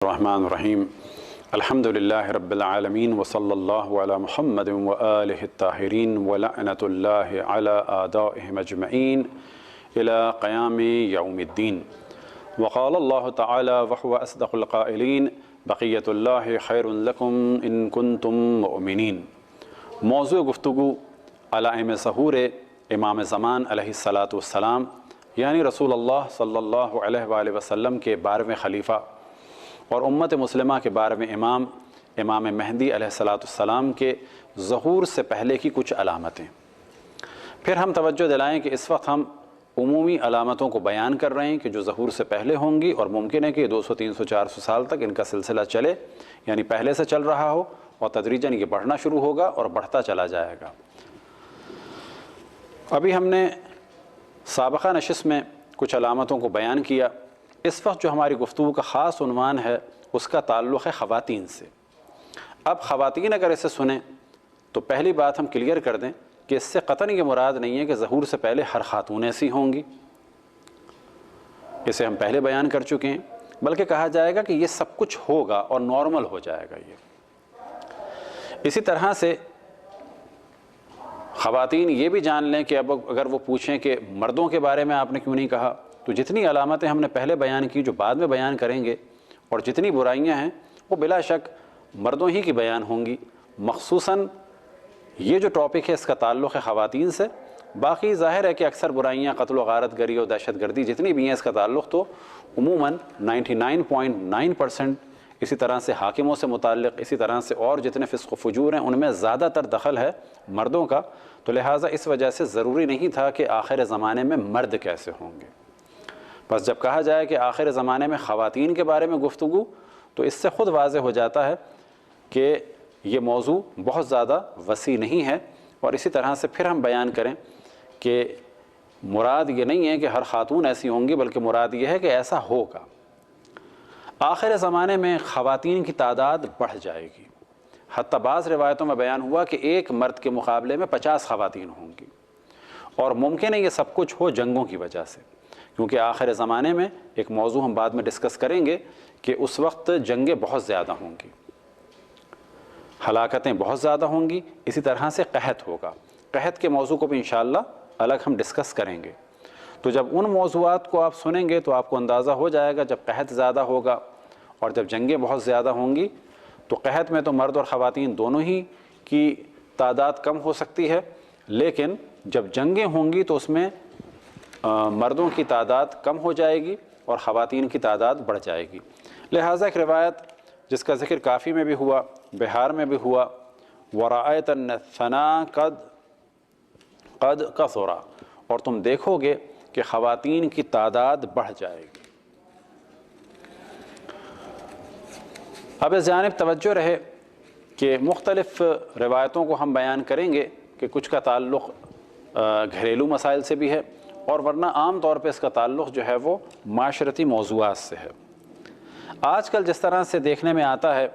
الرحمن الرحیم الحمد للہ رب العالمین وصلی اللہ علی محمد وآلہ الطاہرین ولعنۃ اللہ علی اعدائہم اجمعین الی قیام یوم الدین وقال اللہ تعالی وہو اصدق القائلین بقیۃ اللہ خیر لکم ان کنتم مؤمنین۔ موضوع گفتگو علائم ظہور امام زمان علیہ السلام یعنی رسول اللہ صلی اللہ علیہ وآلہ وسلم کے 12ویں خلیفہ اور امت مسلمہ کے 12ویں امام مہدی علیہ السلام کے ظہور سے پہلے کی کچھ علامتیں۔ پھر ہم توجہ دلائیں کہ اس وقت ہم عمومی علامتوں کو بیان کر رہے ہیں کہ جو ظہور سے پہلے ہوں گی، اور ممکن ہے کہ 200 300 400 سال تک ان کا سلسلہ چلے، یعنی پہلے سے چل رہا ہو اور تدریجاً یہ بڑھنا شروع ہوگا اور بڑھتا چلا جائے گا۔ ابھی ہم نے سابقہ نشست میں کچھ علامتوں کو بیان کیا۔ اس وقت جو ہماری گفتگو کا خاص عنوان ہے اس کا تعلق ہے خواتین سے۔ اب خواتین اگر اسے سنیں تو پہلی بات ہم کلیئر کر دیں کہ اس سے قطعاً یہ مراد نہیں ہے کہ ظہور سے پہلے ہر خاتون ایسی ہوں گی، اسے ہم پہلے بیان کر چکے ہیں، بلکہ کہا جائے گا کہ یہ سب کچھ ہوگا اور نارمل ہو جائے گا۔ یہ اسی طرح سے خواتین یہ بھی جان لیں کہ اب اگر وہ پوچھیں کہ مردوں کے بارے میں آپ نے کیوں نہیں کہا، تو جتنی علامتیں ہم نے پہلے بیان کی جو بعد میں بیان کریں گے، اور جتنی برائیاں ہیں وہ بلا شک مردوں ہی کی بیان ہوں گی۔ مخصوصاً یہ جو ٹاپک ہے اس کا تعلق ہے خواتین سے۔ باقی ظاہر ہے کہ اکثر برائیاں قتل و غارت گری اور دہشت گردی جتنی بھی ہیں اس کا تعلق تو عموماً 99.9% اسی طرح سے حاکموں سے متعلق، اسی طرح سے اور جتنے فسق و فجور ہیں ان میں زیادہ تر دخل ہے مردوں کا، تو لہٰذا اس وجہ سے ضروری نہیں تھا کہ آخر زمانے میں مرد کیسے ہوں گے۔ بس جب کہا جائے کہ آخر زمانے میں خواتین کے بارے میں گفتگو، تو اس سے خود واضح ہو جاتا ہے کہ یہ موضوع بہت زیادہ وسیع نہیں ہے۔ اور اسی طرح سے پھر ہم بیان کریں کہ مراد یہ نہیں ہے کہ ہر خاتون ایسی ہوں گی، بلکہ مراد یہ ہے کہ ایسا ہوگا۔ آخر زمانے میں خواتین کی تعداد بڑھ جائے گی، حتیٰ بعض روایتوں میں بیان ہوا کہ ایک مرد کے مقابلے میں 50 خواتین ہوں گی، اور ممکن ہے یہ سب کچھ ہو جنگوں کی وجہ سے، کیونکہ آخر زمانے میں ایک موضوع ہم بعد میں ڈسکس کریں گے کہ اس وقت جنگیں بہت زیادہ ہوں گی، ہلاکتیں بہت زیادہ ہوں گی، اسی طرح سے قحط ہوگا۔ قحط کے موضوع کو بھی انشاءاللہ الگ ہم ڈسکس کریں گے۔ تو جب ان موضوعات کو آپ سنیں گے تو آپ کو اندازہ ہو جائے گا، جب قحط زیادہ ہوگا اور جب جنگیں بہت زیادہ ہوں گی تو قحط میں تو مرد اور خواتین دونوں ہی کی تعداد کم ہو سکتی ہے، لیکن جب جنگیں ہوں گی تو اس میں مردوں کی تعداد کم ہو جائے گی اور خواتین کی تعداد بڑھ جائے گی۔ لہٰذا ایک روایت جس کا ذکر کافی میں بھی ہوا، بہار میں بھی ہوا، وَرَأَيْتَ الثَّنَا قَدْ كَثُرَ، اور تم دیکھو گے کہ خواتین کی تعداد بڑھ جائے گی۔ اب اس جانب توجہ رہے کہ مختلف روایتوں کو ہم بیان کریں گے کہ کچھ کا تعلق گھریلو مسائل سے بھی ہے، اور ورنہ عام طور پہ اس کا تعلق جو ہے وہ معاشرتی موضوعات سے ہے۔ آج کل جس طرح سے دیکھنے میں آتا ہے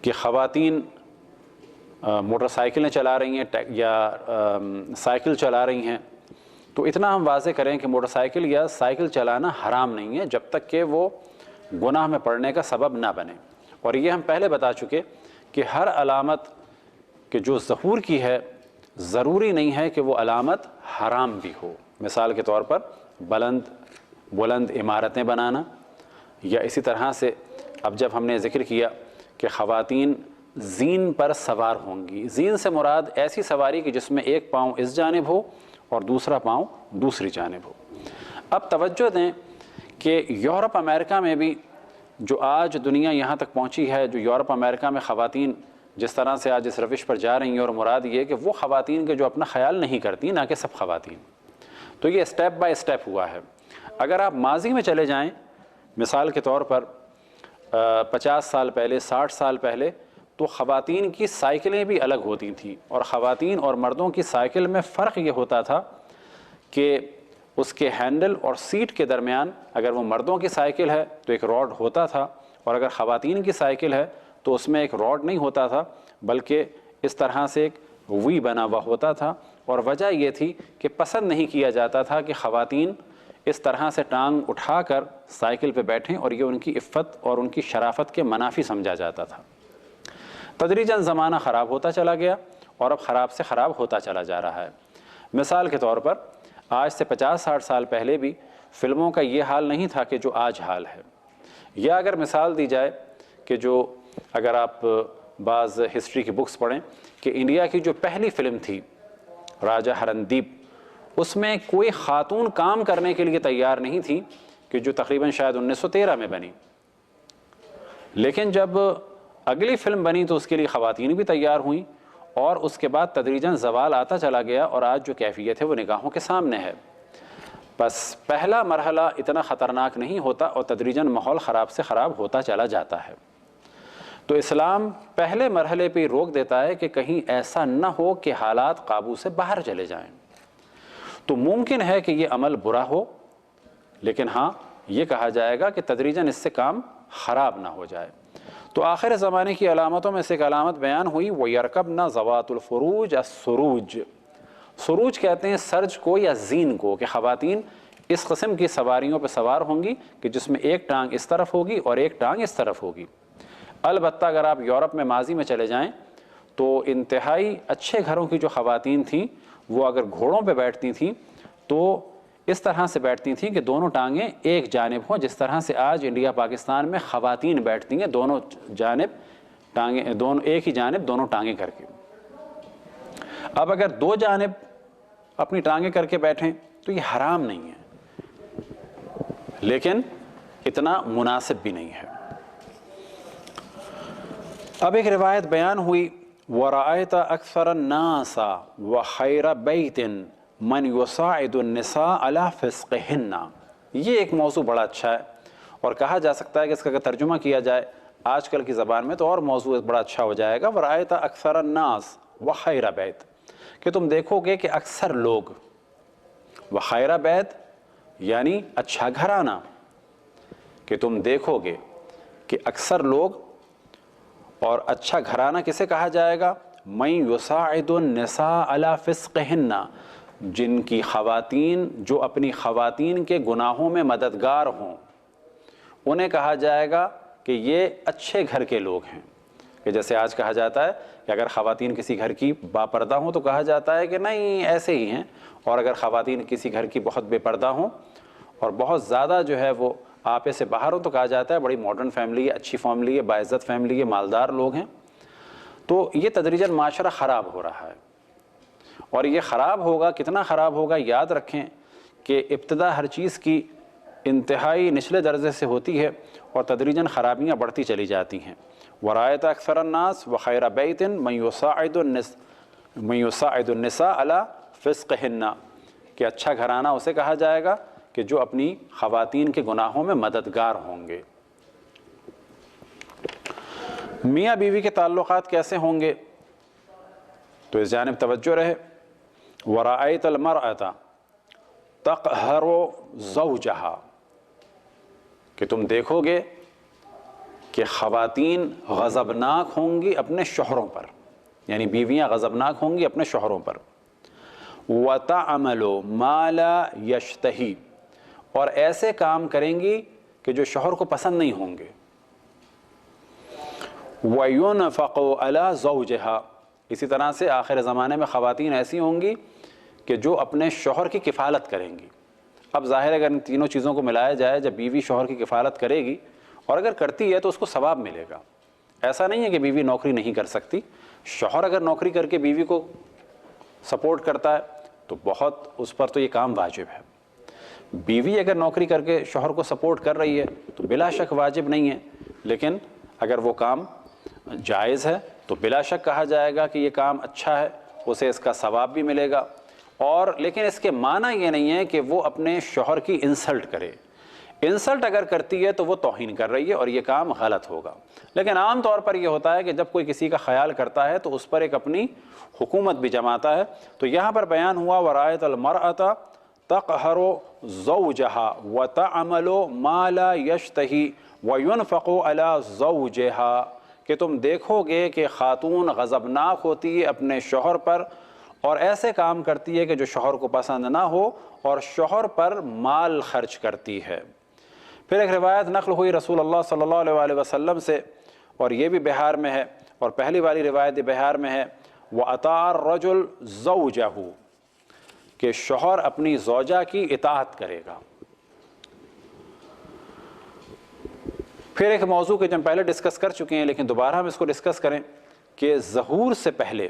کہ خواتین موٹر سائیکلیں چلا رہی ہیں یا سائیکل چلا رہی ہیں، تو اتنا ہم واضح کریں کہ موٹر سائیکل یا سائیکل چلانا حرام نہیں ہے جب تک کہ وہ گناہ میں پڑنے کا سبب نہ بنے۔ اور یہ ہم پہلے بتا چکے کہ ہر علامت کہ جو ظہور کی ہے ضروری نہیں ہے کہ وہ علامت حرام بھی ہو۔ مثال کے طور پر بلند عمارتیں بنانا، یا اسی طرح سے اب جب ہم نے ذکر کیا کہ خواتین زین پر سوار ہوں گی، زین سے مراد ایسی سواری کہ جس میں ایک پاؤں اس جانب ہو اور دوسرا پاؤں دوسری جانب ہو۔ اب توجہ دیں کہ یورپ امریکہ میں بھی جو آج دنیا یہاں تک پہنچی ہے، جو یورپ امریکہ میں خواتین جس طرح سے آج اس روش پر جا رہی ہیں، اور مراد یہ کہ وہ خواتین کے جو اپنا خیال نہیں کرتی، نہ کہ سب خواتین، تو یہ اسٹیپ بائی اسٹیپ ہوا ہے۔ اگر آپ ماضی میں چلے جائیں، مثال کے طور پر 50 سال پہلے، 60 سال پہلے، تو خواتین کی سائیکلیں بھی الگ ہوتی تھیں، اور خواتین اور مردوں کی سائیکل میں فرق یہ ہوتا تھا کہ اس کے ہینڈل اور سیٹ کے درمیان اگر وہ مردوں کی سائیکل ہے تو ایک راڈ ہوتا تھا، اور اگر خواتین کی سائیکل ہے تو اس میں ایک راڈ نہیں ہوتا تھا، بلکہ اس طرح سے ایک وی بنا ہوا ہوتا تھا۔ اور وجہ یہ تھی کہ پسند نہیں کیا جاتا تھا کہ خواتین اس طرح سے ٹانگ اٹھا کر سائیکل پہ بیٹھیں، اور یہ ان کی عفت اور ان کی شرافت کے منافی سمجھا جاتا تھا۔ تدریجاً زمانہ خراب ہوتا چلا گیا اور اب خراب سے خراب ہوتا چلا جا رہا ہے۔ مثال کے طور پر آج سے 50-60 سال پہلے بھی فلموں کا یہ حال نہیں تھا کہ جو آج حال ہے۔ یا اگر مثال دی جائے کہ جو اگر آپ بعض ہسٹری کی بکس پڑھیں کہ انڈیا کی جو پہلی فلم تھی راجہ ہرندیپ، اس میں کوئی خاتون کام کرنے کے لیے تیار نہیں تھی، کہ جو تقریباً شاید 1913 میں بنی، لیکن جب اگلی فلم بنی تو اس کے لیے خواتین بھی تیار ہوئیں، اور اس کے بعد تدریجاً زوال آتا چلا گیا، اور آج جو کیفیت ہے وہ نگاہوں کے سامنے ہے۔ بس پہلا مرحلہ اتنا خطرناک نہیں ہوتا اور تدریجاً ماحول خراب سے خراب ہوتا چلا جاتا ہے۔ تو اسلام پہلے مرحلے پہ روک دیتا ہے کہ کہیں ایسا نہ ہو کہ حالات قابو سے باہر چلے جائیں۔ تو ممکن ہے کہ یہ عمل برا ہو، لیکن ہاں یہ کہا جائے گا کہ تدریجاً اس سے کام خراب نہ ہو جائے۔ تو آخر زمانے کی علامتوں میں سے ایک علامت بیان ہوئی، وَيَرْكَبْنَ ذَوَاتُ الْفُرُوجِ السُّرُوجِ۔ سروج کہتے ہیں سرج کو یا زین کو، کہ خواتین اس قسم کی سواریوں پہ سوار ہوں گی کہ جس میں ایک ٹانگ اس طرف ہوگی اور ایک ٹانگ اس طرف ہوگی۔ البتہ اگر آپ یورپ میں ماضی میں چلے جائیں تو انتہائی اچھے گھروں کی جو خواتین تھیں وہ اگر گھوڑوں پہ بیٹھتی تھیں تو اس طرح سے بیٹھتی تھیں کہ دونوں ٹانگیں ایک جانب ہوں، جس طرح سے آج انڈیا پاکستان میں خواتین بیٹھتی ہیں دونوں جانب ٹانگیں، دونوں ایک ہی جانب دونوں ٹانگیں کر کے۔ اب اگر دو جانب اپنی ٹانگیں کر کے بیٹھیں تو یہ حرام نہیں ہے، لیکن اتنا مناسب بھی نہیں ہے۔ اب ایک روایت بیان ہوئی، وَرَأَيْتَ أَكْثَرَ النَّاسَ وَخَيْرَ بَيْتٍ مَنْ يُسَاعِدُ النِّسَاءَ عَلَى فِسْقِهِنَّ۔ یہ ایک موضوع بڑا اچھا ہے، اور کہا جا سکتا ہے کہ اس کا اگر ترجمہ کیا جائے آج کل کی زبان میں تو اور موضوع بڑا اچھا ہو جائے گا، وَرَأَيْتَ أَكْثَرَ النَّاسَ وَخَيْرَ بَيْتٍ، کہ تم دیکھو گے کہ اکثر لوگ، وخیر بیت یعنی اچھا گھرانہ، کہ تم دیکھو گے کہ اکثر لوگ، اور اچھا گھرانہ کسے کہا جائے گا؟ مَن یُسَاعِدُ النِّسَاءَ عَلَى فِسْقِهِنَّ، جن کی خواتین جو اپنی خواتین کے گناہوں میں مددگار ہوں، انہیں کہا جائے گا کہ یہ اچھے گھر کے لوگ ہیں۔ کہ جیسے آج کہا جاتا ہے کہ اگر خواتین کسی گھر کی باپردہ ہوں تو کہا جاتا ہے کہ نہیں ایسے ہی ہیں، اور اگر خواتین کسی گھر کی بہت بے پردہ ہوں اور بہت زیادہ جو ہے وہ آپے سے باہر ہوں تو کہا جاتا ہے بڑی ماڈرن فیملی ہے، اچھی فیملی ہے، باعزت فیملی ہے، مالدار لوگ ہیں۔ تو یہ تدریجاً معاشرہ خراب ہو رہا ہے، اور یہ خراب ہوگا، کتنا خراب ہوگا یاد رکھیں کہ ابتدا ہر چیز کی انتہائی نچلے درجے سے ہوتی ہے اور تدریجاً خرابیاں بڑھتی چلی جاتی ہیں۔ وَرَأَيْتَ أَكْثَرَ النَّاسِ وَخَيْرَ بَيْتٍ مَن يُسَاعِدُ النِّسَاءَ عَلَى فِسْقِهِنَّ، کہ اچھا گھرانہ اسے کہا جائے گا کہ جو اپنی خواتین کے گناہوں میں مددگار ہوں گے۔ میاں بیوی کے تعلقات کیسے ہوں گے؟ تو اس جانب توجہ رہے۔ وَرَأَيْتَ الْمَرْأَةَ تَقْهَرُ زَوْجَهَا، کہ تم دیکھو گے کہ خواتین غضبناک ہوں گی اپنے شوہروں پر، یعنی بیویاں غضبناک ہوں گی اپنے شوہروں پر۔ وَتَعْمَلُ مَا لَا يَشْتَهِي، اور ایسے کام کریں گی کہ جو شوہر کو پسند نہیں ہوں گے۔ وَيُنْفَقُ عَلَى زَوْجِهَا، اسی طرح سے آخر زمانے میں خواتین ایسی ہوں گی کہ جو اپنے شوہر کی کفالت کریں گی۔ اب ظاہر ہے اگر ان تینوں چیزوں کو ملایا جائے، جب بیوی شوہر کی کفالت کرے گی اور اگر کرتی ہے تو اس کو ثواب ملے گا۔ ایسا نہیں ہے کہ بیوی نوکری نہیں کر سکتی، شوہر اگر نوکری کر کے بیوی کو سپورٹ کرتا ہے تو بہت اس پر تو یہ کام واجب ہے۔ بیوی اگر نوکری کر کے شوہر کو سپورٹ کر رہی ہے تو بلا شک واجب نہیں ہے، لیکن اگر وہ کام جائز ہے تو بلا شک کہا جائے گا کہ یہ کام اچھا ہے، اسے اس کا ثواب بھی ملے گا۔ اور لیکن اس کے معنی یہ نہیں ہے کہ وہ اپنے شوہر کی انسلٹ کرے۔ انسلٹ اگر کرتی ہے تو وہ توہین کر رہی ہے اور یہ کام غلط ہوگا۔ لیکن عام طور پر یہ ہوتا ہے کہ جب کوئی کسی کا خیال کرتا ہے تو اس پر ایک اپنی حکومت بھی جماتا ہے۔ تو یہاں پر بیان ہوا وَرَأَيْتَ الْمَرْأَةَ تَقْهَرُ زَوْجَهَا وَتَعْمَلُ مَا لَا يَشْتَهِي وَيُنْفَقُ عَلَى زَوْجِهَا، کہ تم دیکھو گے کہ خاتون غضبناک ہوتی ہے اپنے شوہر پر اور ایسے کام کرتی ہے کہ جو شوہر کو پسند نہ ہو اور شوہر پر مال خرچ کرتی ہے۔ پھر ایک روایت نقل ہوئی رسول اللہ صلی اللہ علیہ وسلم سے، اور یہ بھی بہار میں ہے، اور پہلی والی روایت بہار میں ہے، وَأَطَاعَ الرَّجُلُ زَوْجَهُ، کہ شوہر اپنی زوجہ کی اطاعت کرے گا۔ پھر ایک موضوع کہ جو ہم پہلے ڈسکس کر چکے ہیں لیکن دوبارہ ہم اس کو ڈسکس کریں کہ ظہور سے پہلے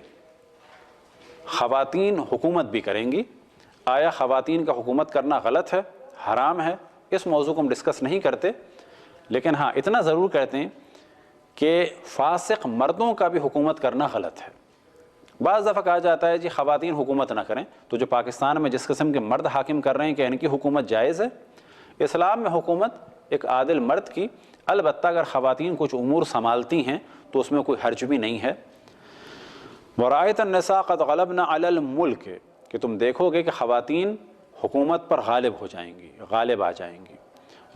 خواتین حکومت بھی کریں گی، آیا خواتین کا حکومت کرنا غلط ہے، حرام ہے؟ اس موضوع کو ہم ڈسکس نہیں کرتے، لیکن ہاں اتنا ضرور کہتے ہیں کہ فاسق مردوں کا بھی حکومت کرنا غلط ہے۔ بعض دفعہ کہا جاتا ہے جی خواتین حکومت نہ کریں، تو جو پاکستان میں جس قسم کے مرد حاکم کر رہے ہیں کہ ان کی حکومت جائز ہے؟ اسلام میں حکومت ایک عادل مرد کی، البتہ اگر خواتین کچھ امور سنبھالتی ہیں تو اس میں کوئی حرج بھی نہیں ہے۔ وَرَأَيْتَ النِّسَاءَ قَدْ غَلَبْنَ عَلَى الْمُلْكِ، کہ تم دیکھو گے کہ خواتین حکومت پر غالب ہو جائیں گی، غالب آ جائیں گی۔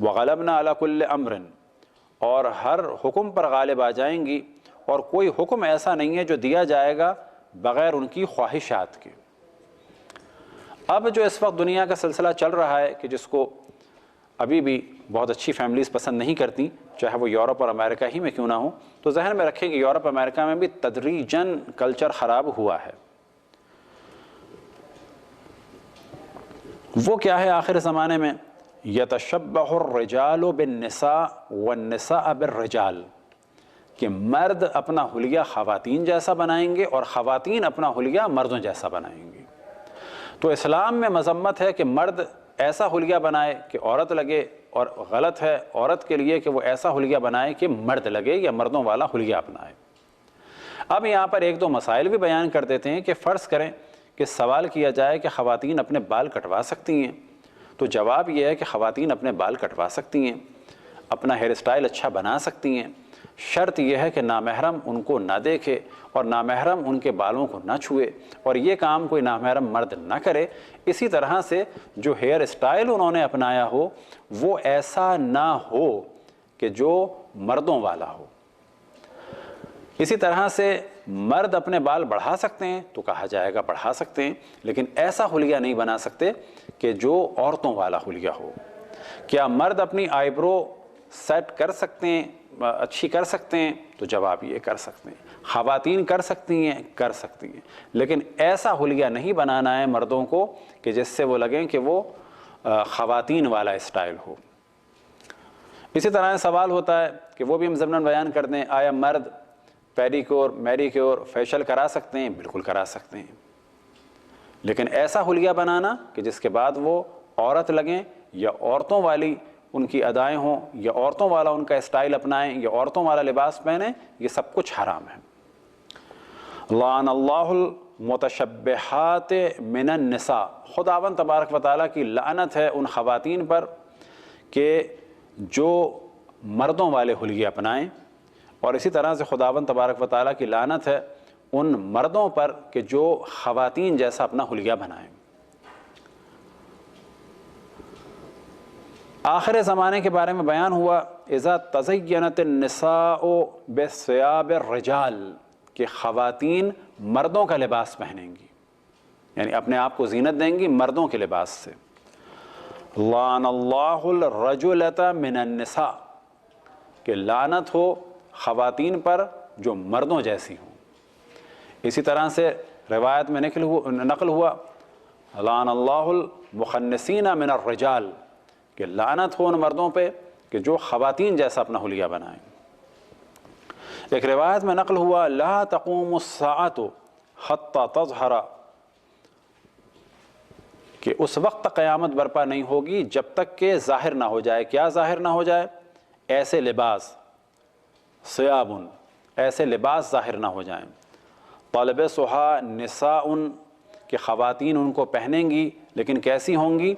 وَغَلَبْنَ عَلَى كُلِّ أَمْرٍ، اور ہر حکم پر غالب آ جائیں گی، اور کوئی حکم ایسا نہیں ہے جو دیا جائے گا بغیر ان کی خواہشات کے۔ اب جو اس وقت دنیا کا سلسلہ چل رہا ہے کہ جس کو ابھی بھی بہت اچھی فیملیز پسند نہیں کرتی، چاہے وہ یورپ اور امریکہ ہی میں کیوں نہ ہو، تو ذہن میں رکھیں کہ یورپ امریکہ میں بھی تدریجاً کلچر خراب ہوا ہے۔ وہ کیا ہے آخر زمانے میں؟ یتشبہ الرجال بالنساء والنساء بالرجال، کہ مرد اپنا حلیہ خواتین جیسا بنائیں گے اور خواتین اپنا حلیہ مردوں جیسا بنائیں گی۔ تو اسلام میں مذمت ہے کہ مرد ایسا حلیہ بنائے کہ عورت لگے، اور غلط ہے عورت کے لیے کہ وہ ایسا حلیہ بنائے کہ مرد لگے یا مردوں والا حلیہ اپنائے۔ اب یہاں پر ایک دو مسائل بھی بیان کر دیتے ہیں کہ فرض کریں کہ سوال کیا جائے کہ خواتین اپنے بال کٹوا سکتی ہیں، تو جواب یہ ہے کہ خواتین اپنے بال کٹوا سکتی ہیں، اپنا ہیئر اسٹائل اچھا بنا سکتی ہیں، شرط یہ ہے کہ نامحرم ان کو نہ دیکھے اور نامحرم ان کے بالوں کو نہ چھوئے، اور یہ کام کوئی نامحرم مرد نہ کرے۔ اسی طرح سے جو ہیئر اسٹائل انہوں نے اپنایا ہو وہ ایسا نہ ہو کہ جو مردوں والا ہو۔ اسی طرح سے مرد اپنے بال بڑھا سکتے ہیں تو کہا جائے گا بڑھا سکتے ہیں، لیکن ایسا حلیہ نہیں بنا سکتے کہ جو عورتوں والا حلیہ ہو۔ کیا مرد اپنی آئی برو سیٹ کر سکتے ہیں، اچھی کر سکتے ہیں؟ تو جواب یہ کر سکتے ہیں۔ خواتین کر سکتی ہیں؟ کر سکتی ہیں، لیکن ایسا حلیہ نہیں بنانا ہے مردوں کو کہ جس سے وہ لگیں کہ وہ خواتین والا اسٹائل ہو۔ اسی طرح سوال ہوتا ہے کہ وہ بھی ہم ضمناً بیان کر دیں، آیا مرد پیڈیکیور، میڈیکیور، فیشل کرا سکتے ہیں؟ بالکل کرا سکتے ہیں، لیکن ایسا حلیہ بنانا کہ جس کے بعد وہ عورت لگیں یا عورتوں والی ان کی ادائیں ہوں یا عورتوں والا ان کا اسٹائل اپنائیں یا عورتوں والا لباس پہنیں، یہ سب کچھ حرام ہے۔ لعن اللہ المتشبہات من النساء، خداوند تبارک و تعالیٰ کی لعنت ہے ان خواتین پر کہ جو مردوں والے حلیے اپنائیں، اور اسی طرح سے خداوند تبارک و تعالیٰ کی لعنت ہے ان مردوں پر کہ جو خواتین جیسا اپنا حلیہ بنائیں۔ آخر زمانے کے بارے میں بیان ہوا، اذا تزینت النساء بثیاب الرجال، کہ خواتین مردوں کا لباس پہنیں گی، یعنی اپنے آپ کو زینت دیں گی مردوں کے لباس سے۔ لعن اللہ الرجلۃ من النساء، کہ لعنت ہو خواتین پر جو مردوں جیسی ہوں۔ اسی طرح سے روایت میں نقل ہوا لعن اللہ المخنثین من الرجال، کہ لعنت ہو ان مردوں پہ کہ جو خواتین جیسا اپنا حلیہ بنائیں۔ ایک روایت میں نقل ہوا لا تقوم الساعۃ حتی تظہر، کہ اس وقت تک قیامت برپا نہیں ہوگی جب تک کہ ظاہر نہ ہو جائے۔ کیا ظاہر نہ ہو جائے؟ ایسے لباس، ثیاب، ایسے لباس ظاہر نہ ہو جائیں۔ تلبسھا نساء، کہ خواتین ان کو پہنیں گی لیکن کیسی ہوں گی؟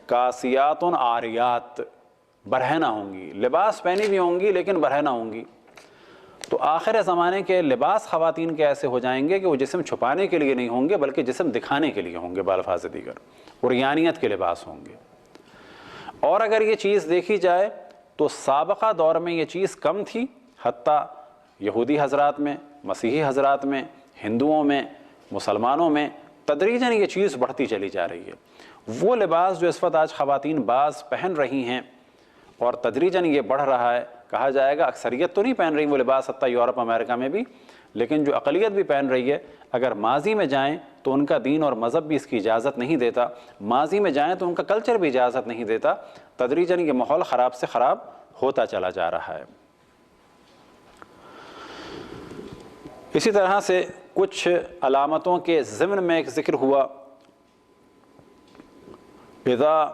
کاسیات عاریات، برہنہ ہوں گی، لباس پہنی بھی ہوں گی لیکن برہنہ ہوں گی۔ تو آخر زمانے کے لباس خواتین کے ایسے ہو جائیں گے کہ وہ جسم چھپانے کے لیے نہیں ہوں گے بلکہ جسم دکھانے کے لیے ہوں گے، بالفاظ دیگر عریانیت کے لباس ہوں گے۔ اور اگر یہ چیز دیکھی جائے تو سابقہ دور میں یہ چیز کم تھی، حتیٰ یہودی حضرات میں، مسیحی حضرات میں، ہندوؤں میں، مسلمانوں میں تدریجاً یہ چیز بڑھتی چلی جا رہی ہے۔ وہ لباس جو اس وقت آج خواتین بعض پہن رہی ہیں اور تدریجاً یہ بڑھ رہا ہے، کہا جائے گا اکثریت تو نہیں پہن رہی وہ لباس، حتیٰ یورپ امریکہ میں بھی، لیکن جو اقلیت بھی پہن رہی ہے، اگر ماضی میں جائیں تو ان کا دین اور مذہب بھی اس کی اجازت نہیں دیتا، ماضی میں جائیں تو ان کا کلچر بھی اجازت نہیں دیتا، تدریجاً یہ ماحول خراب سے خراب ہوتا چلا جا رہا ہے۔ اسی طرح سے کچھ علامتوں کے ضمن میں ایک ذکر ہوا، اذا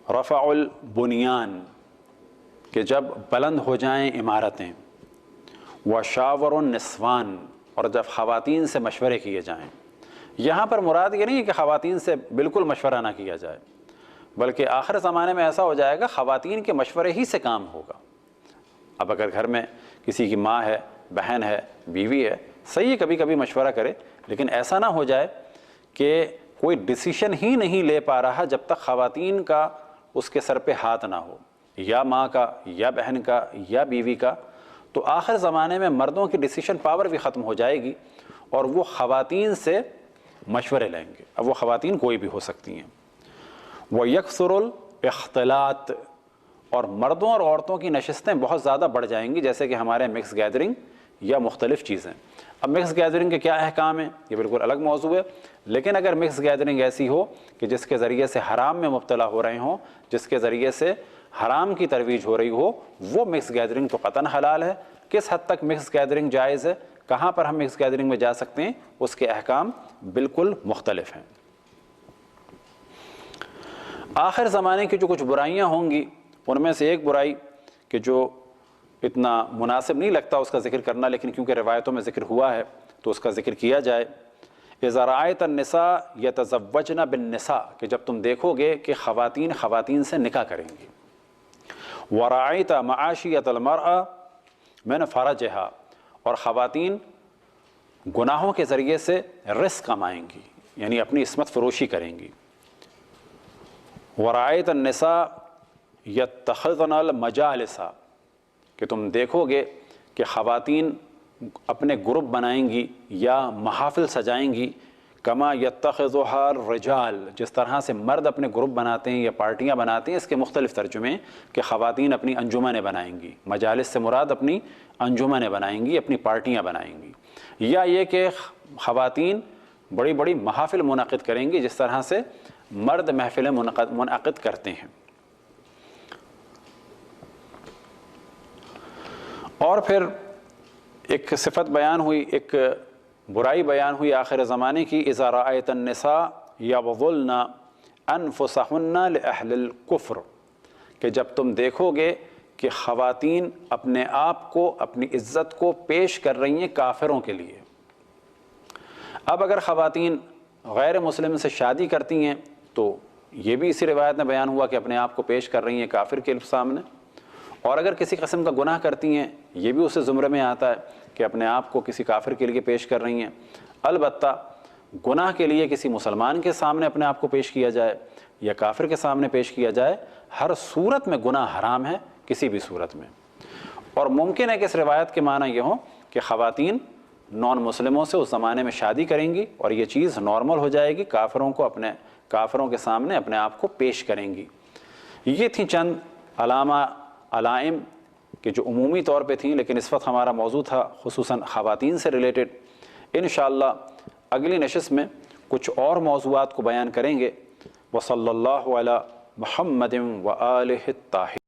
رفع البنیان، کہ جب بلند ہو جائیں عمارتیں، وشاور النسوان، اور جب خواتین سے مشورے کیے جائیں۔ یہاں پر مراد یہ نہیں ہے کہ خواتین سے بالکل مشورہ نہ کیا جائے، بلکہ آخر زمانے میں ایسا ہو جائے گا خواتین کے مشورے ہی سے کام ہوگا۔ اب اگر گھر میں کسی کی ماں ہے، بہن ہے، بیوی ہے، صحیح ہے کبھی کبھی مشورہ کرے، لیکن ایسا نہ ہو جائے کہ کوئی ڈیسیشن ہی نہیں لے پا رہا جب تک خواتین کا اس کے سر پہ ہاتھ نہ ہو، یا ماں کا، یا بہن کا، یا بیوی کا، تو آخر زمانے میں مردوں کی ڈیسیشن پاور بھی ختم ہو جائے گی اور وہ خواتین سے مشورے لیں گے۔ اب وہ خواتین کوئی بھی ہو سکتی ہیں۔ وَيَكْثُرُ الْاخْتِلَاطُ، اور مردوں اور عورتوں کی نشستیں بہت زیادہ بڑھ جائیں گی، جیسے کہ ہمارے مکس گیدرنگ یا مختلف چیزیں۔ اب مکس گیدرنگ کے کیا احکام ہیں، یہ بالکل الگ موضوع ہے، لیکن اگر مکس گیدرنگ ایسی ہو کہ جس کے ذریعے سے حرام میں مبتلا ہو رہے ہوں، جس کے ذریعے سے حرام کی ترویج ہو رہی ہو، وہ مکس گیدرنگ تو قطعاً حلال ہے۔ کس حد تک مکس گیدرنگ جائز ہے، کہاں پر ہم مکس گیدرنگ میں جا سکتے ہیں، اس کے احکام بالکل مختلف ہیں۔ آخر زمانے کی جو کچھ برائیاں ہوں گی، ان میں سے ایک برائی کہ جو اتنا مناسب نہیں لگتا اس کا ذکر کرنا، لیکن کیونکہ روایتوں میں ذکر ہوا ہے تو اس کا ذکر کیا جائے، اذا رأیت النساء یتزوجن بالنساء، کہ جب تم دیکھو گے کہ خواتین سے نکاح کریں گی، ورأیت معاشیۃ المرأة من فرجہا، اور خواتین گناہوں کے ذریعے سے رزق کمائیں گی، یعنی اپنی عصمت فروشی کریں گی، ورأیت النساء یتخذن المجالس، کہ تم دیکھو گے کہ خواتین اپنے گروپ بنائیں گی یا محافل سجائیں گی، کما یتخذها الرجال، جس طرح سے مرد اپنے گروپ بناتے ہیں یا پارٹیاں بناتے ہیں۔ اس کے مختلف ترجمے کہ خواتین اپنی انجمنیں بنائیں گی، مجالس سے مراد اپنی انجمنیں بنائیں گی، اپنی پارٹیاں بنائیں گی، یا یہ کہ خواتین بڑی بڑی محافل منعقد کریں گی جس طرح سے مرد محفلیں منعقد کرتے ہیں۔ اور پھر ایک صفت بیان ہوئی، ایک برائی بیان ہوئی آخر زمانے کی، اذا رأیت النساء یبذلن انفسہن لأہل الکفر، کہ جب تم دیکھو گے کہ خواتین اپنے آپ کو، اپنی عزت کو پیش کر رہی ہیں کافروں کے لیے۔ اب اگر خواتین غیر مسلم سے شادی کرتی ہیں تو یہ بھی اسی روایت میں بیان ہوا کہ اپنے آپ کو پیش کر رہی ہیں کافر کے سامنے، اور اگر کسی قسم کا گناہ کرتی ہیں یہ بھی اسے زمرے میں آتا ہے کہ اپنے آپ کو کسی کافر کے لیے پیش کر رہی ہیں۔ البتہ گناہ کے لیے کسی مسلمان کے سامنے اپنے آپ کو پیش کیا جائے یا کافر کے سامنے پیش کیا جائے، ہر صورت میں گناہ حرام ہے، کسی بھی صورت میں۔ اور ممکن ہے کہ اس روایت کے معنی یہ ہوں کہ خواتین نان مسلموں سے اس زمانے میں شادی کریں گی اور یہ چیز نارمل ہو جائے گی، کافروں کے سامنے اپنے آپ کو پیش کریں گی۔ یہ تھیں چند علائم کہ جو عمومی طور پہ تھیں، لیکن اس وقت ہمارا موضوع تھا خصوصاً خواتین سے ریلیٹڈ۔ انشاءاللہ اگلی نشست میں کچھ اور موضوعات کو بیان کریں گے۔ وصلی اللہ علی محمد وآلہ الطاہرین۔